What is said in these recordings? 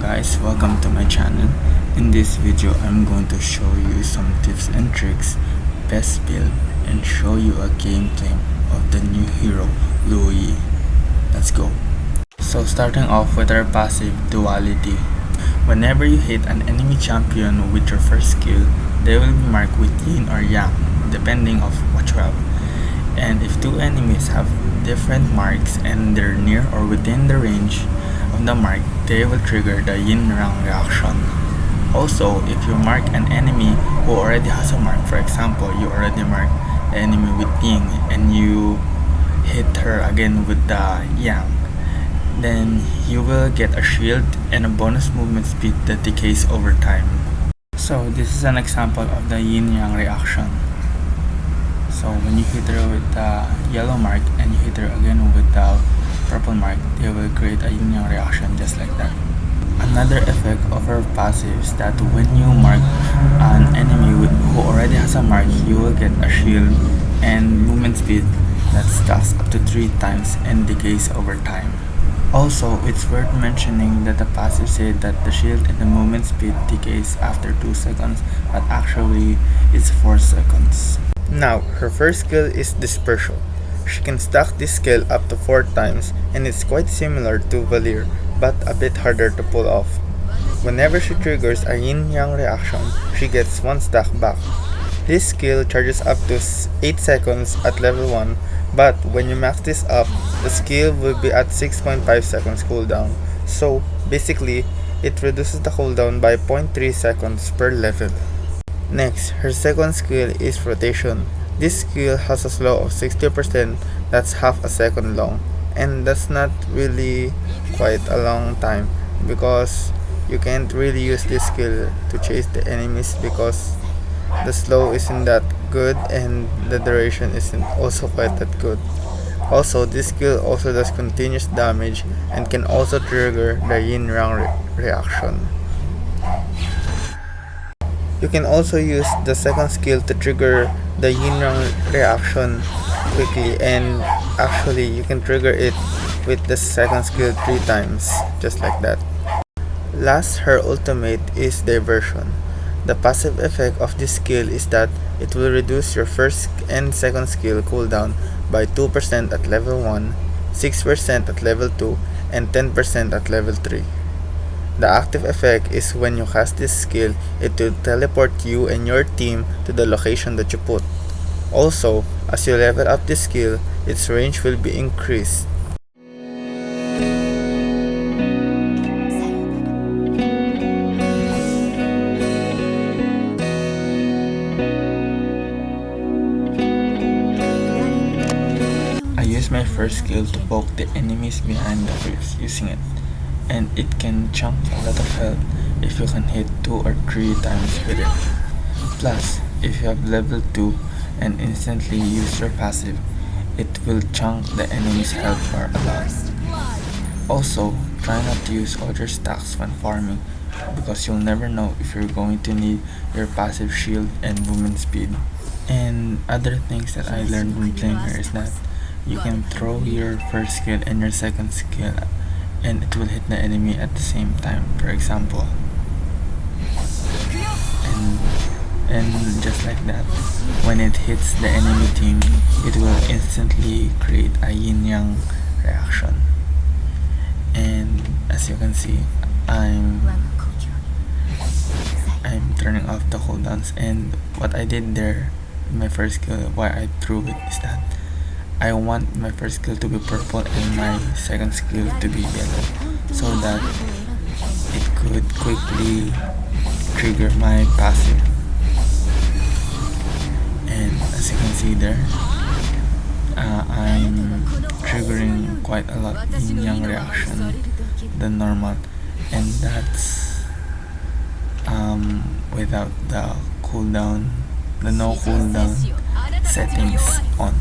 guys, welcome to my channel. In this video, I'm going to show you some tips and tricks, best build, and show you a gameplay of the new hero, Luo Yi. Let's go. So starting off with our passive Duality. Whenever you hit an enemy champion with your first skill, they will be marked with yin or yang, depending of what you have. And if two enemies have different marks and they're near or within the range of the mark, they will trigger the yin-yang reaction. Also, if you mark an enemy who already has a mark, for example, you already marked the enemy with yin and you hit her again with the yang, then you will get a shield and a bonus movement speed that decays over time. So this is an example of the yin-yang reaction. So when you hit her with the yellow mark and you hit her again with the purple mark, they will create a yin-yang reaction just like that. Another effect of her passive is that when you mark an enemy who already has a mark, you will get a shield and movement speed that stacks up to 3 times and decays over time. Also, it's worth mentioning that the passive said that the shield and the movement speed decays after 2 seconds, but actually it's 4 seconds. Now, her first skill is Dispersal. She can stack this skill up to 4 times and it's quite similar to Valir, but a bit harder to pull off. Whenever she triggers a yin-yang reaction, she gets 1 stack back. This skill charges up to 8 seconds at level 1, but when you max this up, the skill will be at 6.5 seconds cooldown. So basically, it reduces the cooldown by 0.3 seconds per level. Next, her second skill is Rotation. This skill has a slow of 60%, that's half a second long, and that's not really quite a long time because you can't really use this skill to chase the enemies because the slow isn't that good and the duration isn't also quite that good. Also, this skill also does continuous damage and can also trigger the yin-yang reaction. You can also use the second skill to trigger the yin-yang reaction quickly, and actually you can trigger it with the second skill 3 times, just like that. Last, her ultimate is Diversion. The passive effect of this skill is that it will reduce your first and second skill cooldown by 2% at level 1, 6% at level 2, and 10% at level 3. The active effect is when you cast this skill, it will teleport you and your team to the location that you put. Also, as you level up this skill, its range will be increased. I use my first skill to poke the enemies behind the cliffs using it, and it can chunk a lot of health if you can hit 2 or 3 times with it. Plus, if you have level 2 and instantly use your passive, it will chunk the enemy's health bar a lot. Also, try not to use all your stacks when farming because you'll never know if you're going to need your passive shield and movement speed. And other things that I learned when playing her is that you can throw your first skill and your second skill and it will hit the enemy at the same time, for example. And just like that, when it hits the enemy team, it will instantly create a yin-yang reaction. And as you can see, I'm turning off the cooldowns, and what I did there, my first skill, why I threw it is that I want my first skill to be purple and my second skill to be yellow, so that it could quickly trigger my passive. And as you can see there, I'm triggering quite a lot yin-yang reaction than normal, and that's without the cooldown, the no cooldown settings on.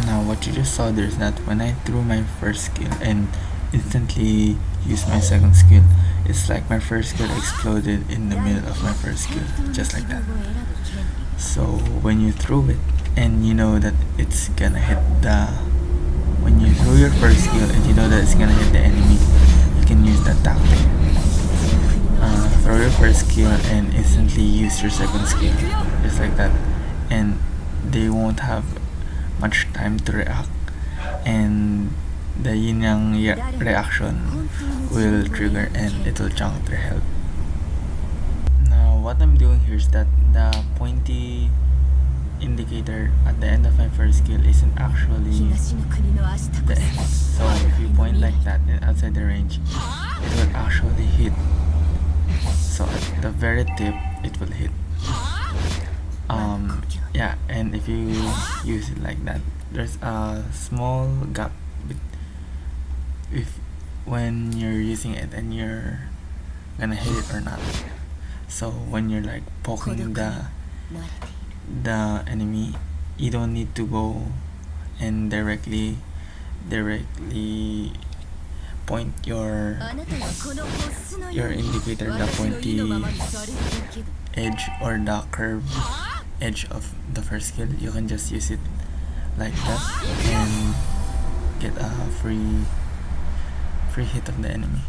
Now what you just saw there is that when I threw my first skill and instantly used my second skill, it's like my first skill exploded in the middle of my first skill, just like that. So when you threw it and you know that it's gonna hit the, when you throw your first skill and you know that it's gonna hit the enemy, you can use that tactic. Throw your first skill and instantly use your second skill, just like that, and they won't have much time to react, and the yin yang reaction will trigger and it will chunk their health. Now what I'm doing here is that the pointy indicator at the end of my first skill isn't actually the end. So if you point like that and outside the range, it will actually hit. So at the very tip, it will hit. Yeah, and if you use it like that, there's a small gap if when you're using it and you're gonna hit it or not. So when you're like poking the enemy, you don't need to go and directly point your indicator, the pointy edge or the curved edge of the first skill. You can just use it like that and get a free hit of the enemy.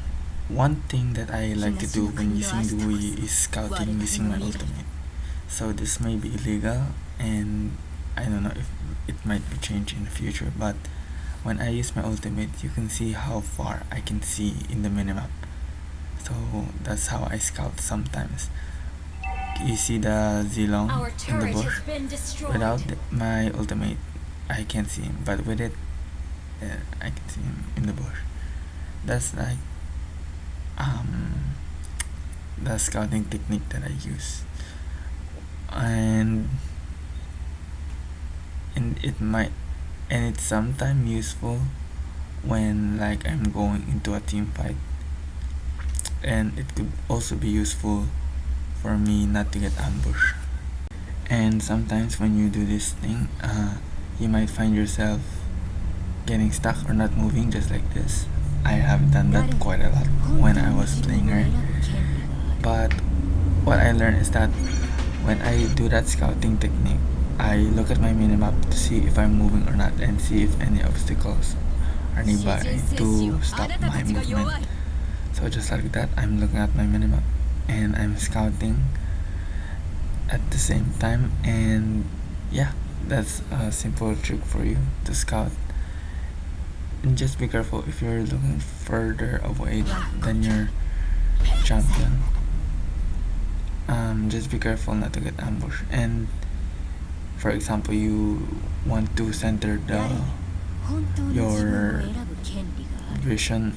One thing that I like to do when using Luo Yi is scouting using my ultimate. So this may be illegal and I don't know if it might be changed in the future, but when I use my ultimate, you can see how far I can see in the minimap. So that's how I scout sometimes. You see the Zilong in the bush? Without my ultimate, I can't see him, but with it, I can see him in the bush. That's like the scouting technique that I use, and it's sometimes useful when like I'm going into a team fight, and it could also be useful for me not to get ambushed. And sometimes when you do this thing, you might find yourself getting stuck or not moving, just like this. I have done that quite a lot when I was playing her, but what I learned is that when I do that scouting technique, I look at my minimap to see if I'm moving or not and see if any obstacles are nearby to stop my movement. So just like that, I'm looking at my minimap and I'm scouting at the same time, and yeah, that's a simple trick for you to scout. And just be careful if you're looking further away than your champion. Just be careful not to get ambushed. And for example, you want to center your vision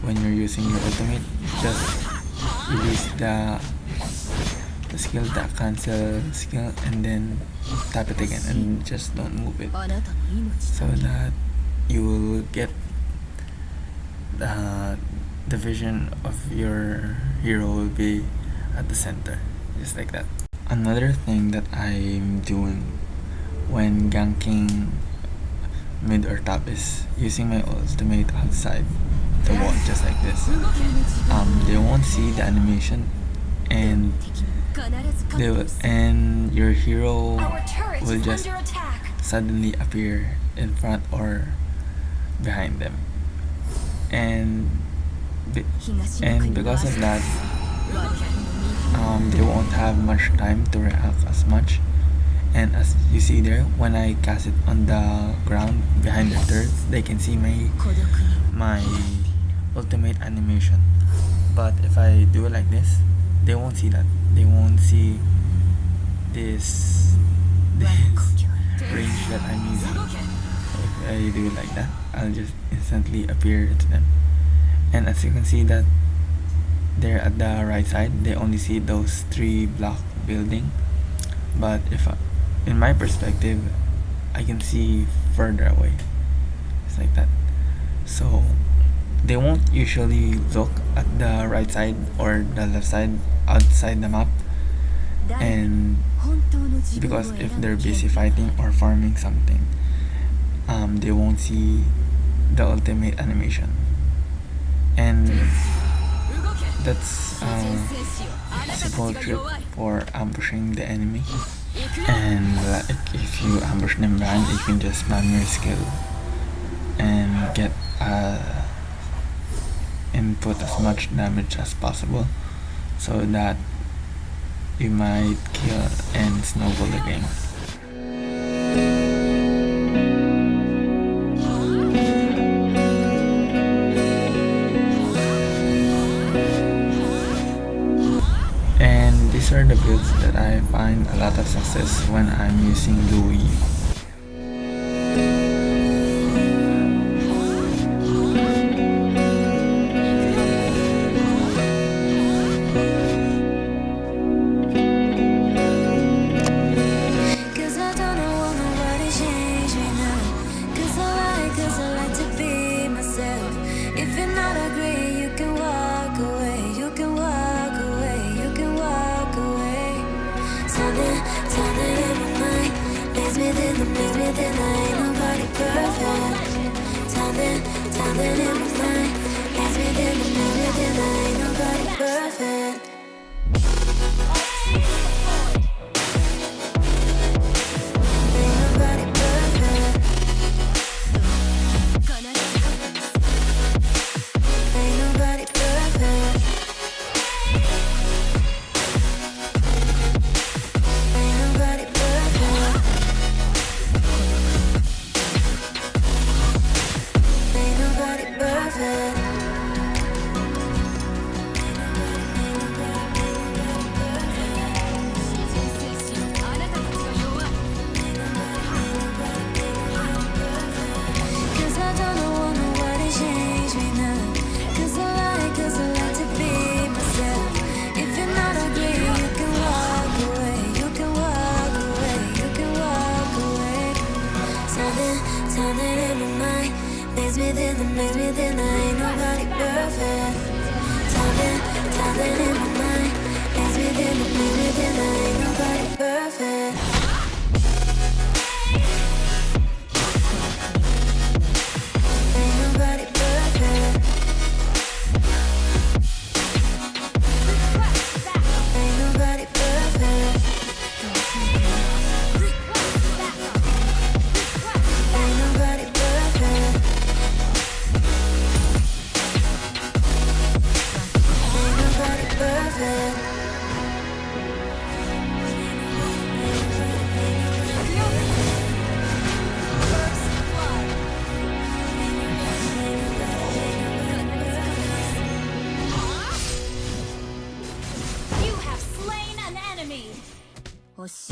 when you're using your ultimate. Just release the skill, the cancel skill, and then tap it again and just don't move it, so that you will get the vision of your hero will be at the center, just like that. Another thing that I'm doing when ganking mid or top is using my ultimate outside the wall, just like this. They won't see the animation, and your hero will just suddenly appear in front or behind them, and because of that, they won't have much time to react as much. And as you see there, when I cast it on the ground behind the turrets, they can see my ultimate animation. But if I do it like this, they won't see that. They won't see this range that I'm using. So if I do it like that, I'll just instantly appear to them. And as you can see that there at the right side, they only see those 3 block building. But if in my perspective, I can see further away. It's like that. So they won't usually look at the right side or the left side outside the map, and because if they're busy fighting or farming something, they won't see the ultimate animation. And that's a simple trick for ambushing the enemy. And like if you ambush them behind, you can just spam your skill and get input as much damage as possible so that you might kill and snowball the game. And these are the builds that I find a lot of success when I'm using Luo Yi.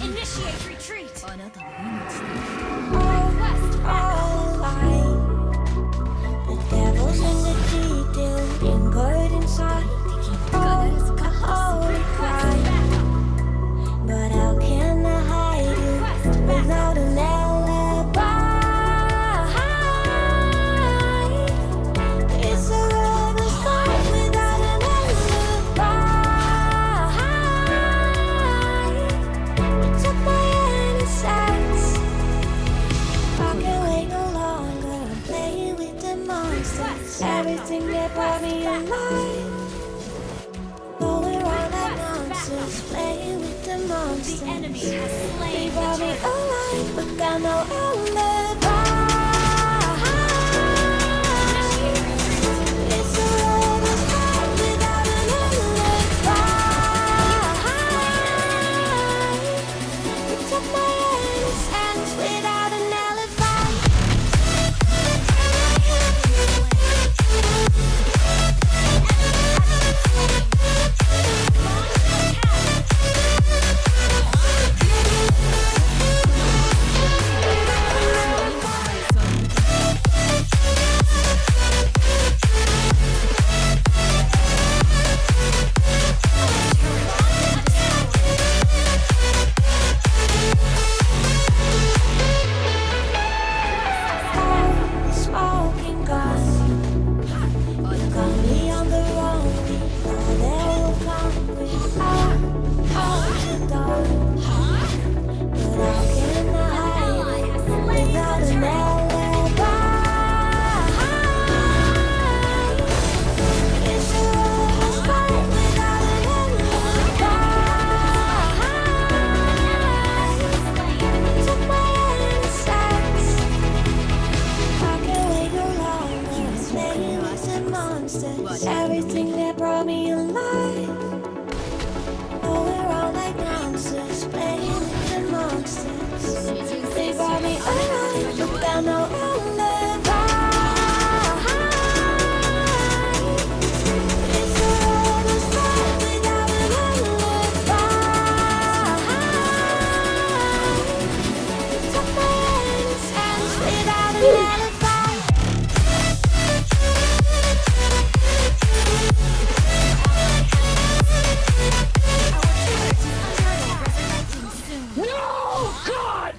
Initiate retreat. The devil's in the detail, inward inside. A holy crime. But how can I hide it without an alibi? It's a rebel's fight without an alibi. Took my innocence. I can't wait no longer. I'm playing with the monsters. Everything that brought me alive. Going around like monsters, playing with the monsters. The enemy has slain They the brought me dragon. alive, but got no alibi. It's a rebel's fight without an alibi. You took my innocence without an alibi. everything that brought me alive. Oh, we're all like monsters, playing with the monsters. They brought me alive, but they're no longer alive. It's a hopeless fight without an alibi. Took my hands without an alibi. No, God!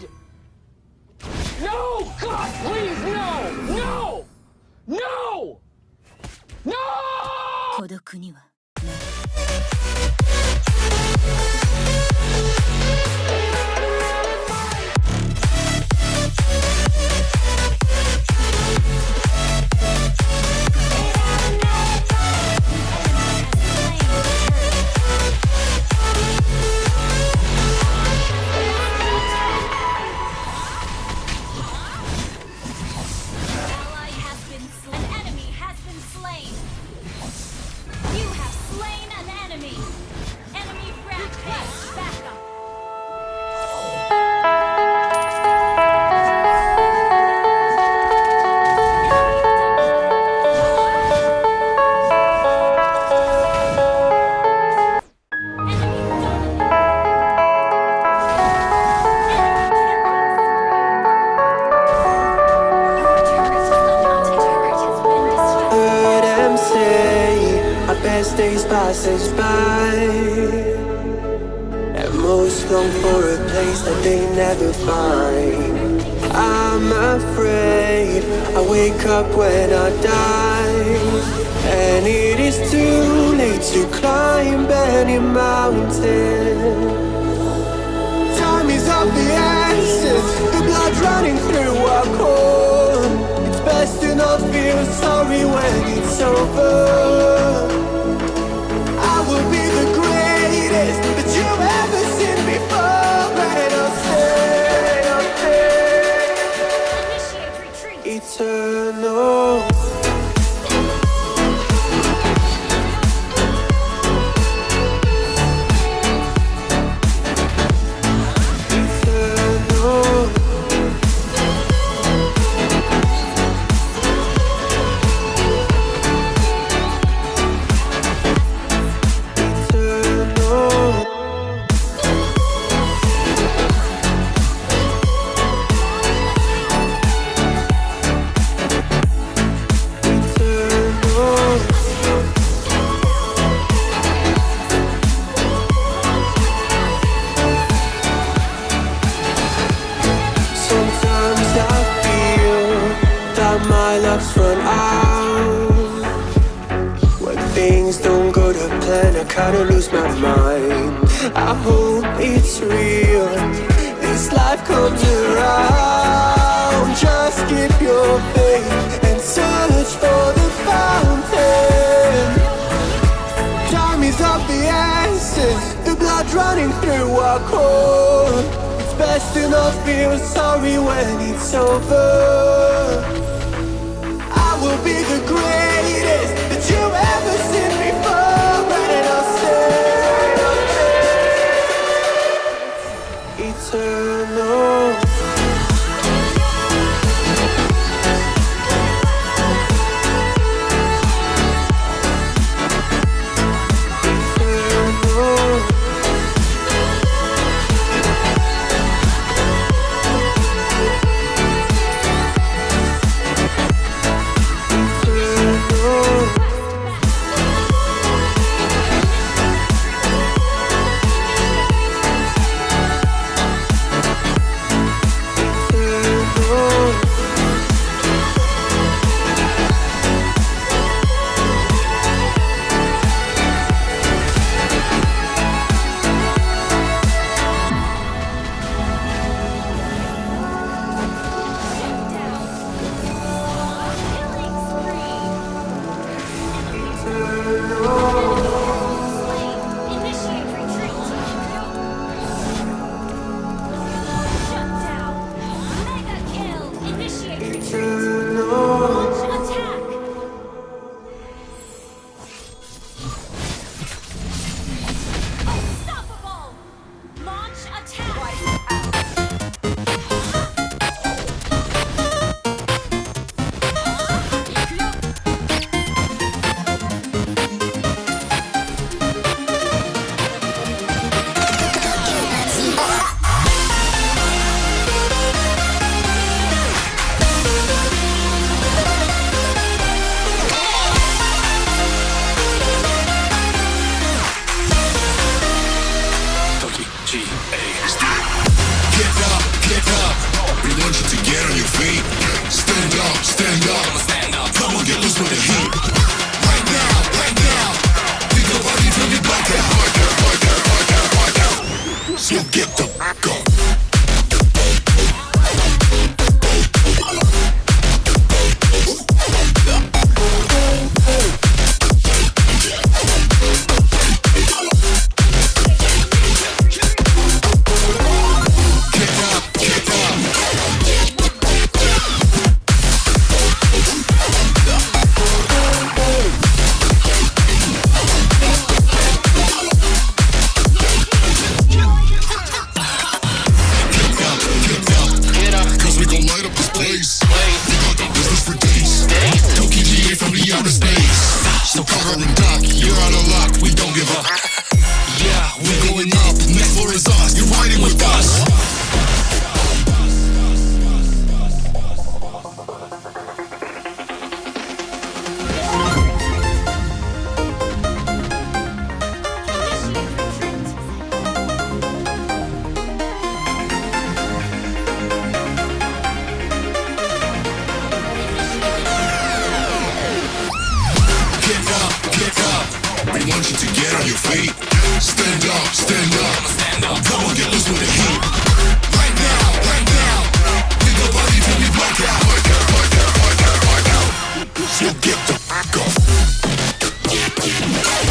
No, God, please, no! No! No! No! 孤独には An enemy has been slain. You have slain an enemy. Enemy request backup. Enemy dominated. Heard them say our best days pass us by, and most long for a place that they never find. I'm afraid I wake up when I die, and it is too late to climb any mountain. Time is of the essence, the blood running through our core. It's best to not feel sorry when it's over. I will be the greatest that you've ever seen before, and I'll Initiate retreat. stay eternal. Eternal. Eternal. Eternal. Sometimes I feel that my luck's run out. When things don't go to plan, I kinda lose my mind. I hope it's real, this life comes around. Just keep your faith and search for the fountain. Time is of the essence, the blood running through our core. It's best to not feel sorry when it's over. I will be the greatest that you've ever seen before, and I'll stay eternal. Eternal. So get the fuck up. So cover and duck, you're out of luck, we don't give up. Yeah, we're going up, next floor is us, you're riding with us. We want you to get on your feet. Stand up, stand up, stand up. Come on, get loose with the heat. Right now, we go party till we black out. So get the fuck up.